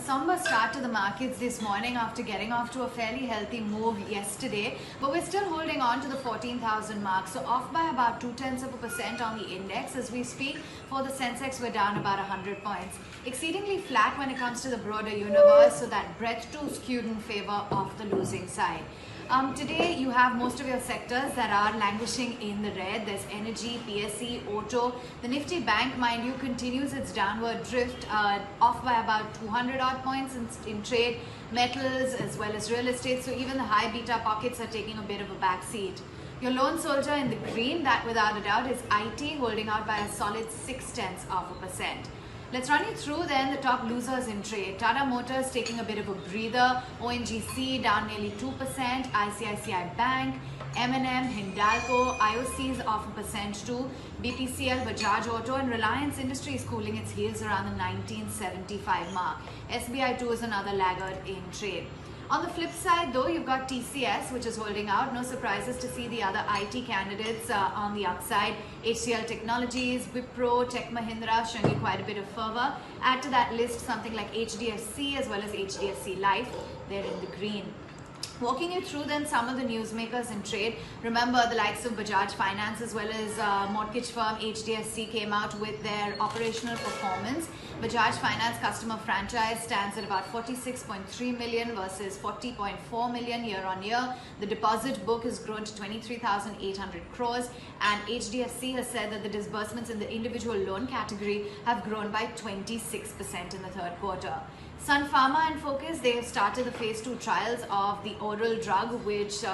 somber start to the markets this morning after getting off to a fairly healthy move yesterday, but we're still holding on to the 14,000 mark, so off by about 0.2% on the index as we speak. For the Sensex, we're down about 100 points. Exceedingly flat when it comes to the broader universe, so that breadth too skewed in favor of the losing side. Today you have most of your sectors that are languishing in the red. There's energy, PSE, auto. The Nifty Bank, mind you, continues its downward drift, off by about 200 odd points in trade, metals as well as real estate. So even the high beta pockets are taking a bit of a backseat. Your lone soldier in the green, that without a doubt is IT, holding out by a solid 0.6%. Let's run you through then the top losers in trade. Tata Motors taking a bit of a breather, ONGC down nearly 2%, ICICI Bank, M&M, Hindalco, IOCs off 1% too, BPCL, Bajaj Auto and Reliance Industries cooling its heels around the 1975 mark. SBI too is another laggard in trade. On the flip side though, you've got TCS which is holding out. No surprises to see the other IT candidates on the upside. HCL Technologies, Wipro, Tech Mahindra showing you quite a bit of fervor. Add to that list something like HDFC as well as HDFC Life. They're in the green. Walking you through then some of the newsmakers in trade. Remember the likes of Bajaj Finance as well as mortgage firm HDFC came out with their operational performance. Bajaj Finance customer franchise stands at about 46.3 million versus 40.4 million year on year. The deposit book has grown to 23,800 crores and HDFC has said that the disbursements in the individual loan category have grown by 26% in the third quarter. Sun Pharma and Focus, they have started the phase 2 trials of the oral drug which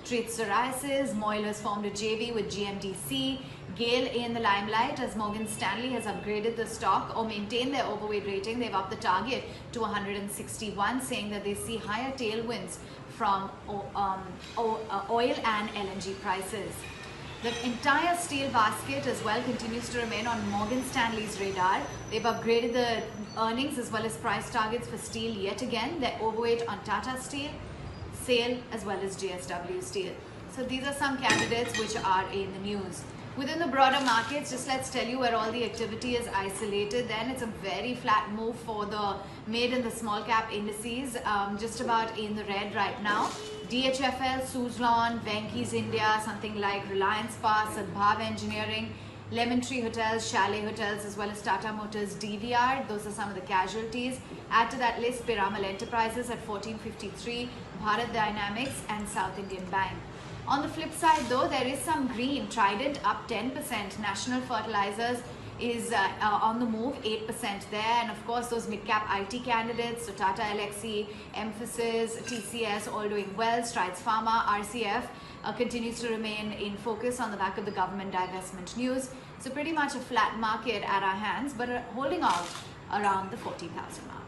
treats psoriasis. Moil has formed a JV with GMDC. GAIL in the limelight as Morgan Stanley has upgraded the stock or maintained their overweight rating. They've upped the target to 161, saying that they see higher tailwinds from oil and LNG prices. The entire steel basket as well continues to remain on Morgan Stanley's radar. They've upgraded the earnings as well as price targets for steel yet again. They're overweight on Tata Steel, SAIL as well as JSW Steel. So these are some candidates which are in the news. Within the broader markets, just let's tell you where all the activity is isolated. Then it's a very flat move for the mid and the small cap indices, just about in the red right now. DHFL, Suzlon, Venky's India, something like Reliance Spa, Sadbhav Engineering, Lemon Tree Hotels, Chalet Hotels, as well as Tata Motors DVR. Those are some of the casualties. Add to that list Piramal Enterprises at 1453, Bharat Dynamics and South Indian Bank. On the flip side though, there is some green. Trident up 10%. National Fertilizers is on the move, 8% there. And of course those mid-cap IT candidates, so Tata Elxsi, Mphasis, TCS all doing well. Strides Pharma, RCF continues to remain in focus on the back of the government divestment news. So pretty much a flat market at our hands, but holding out around the 14,000 mark.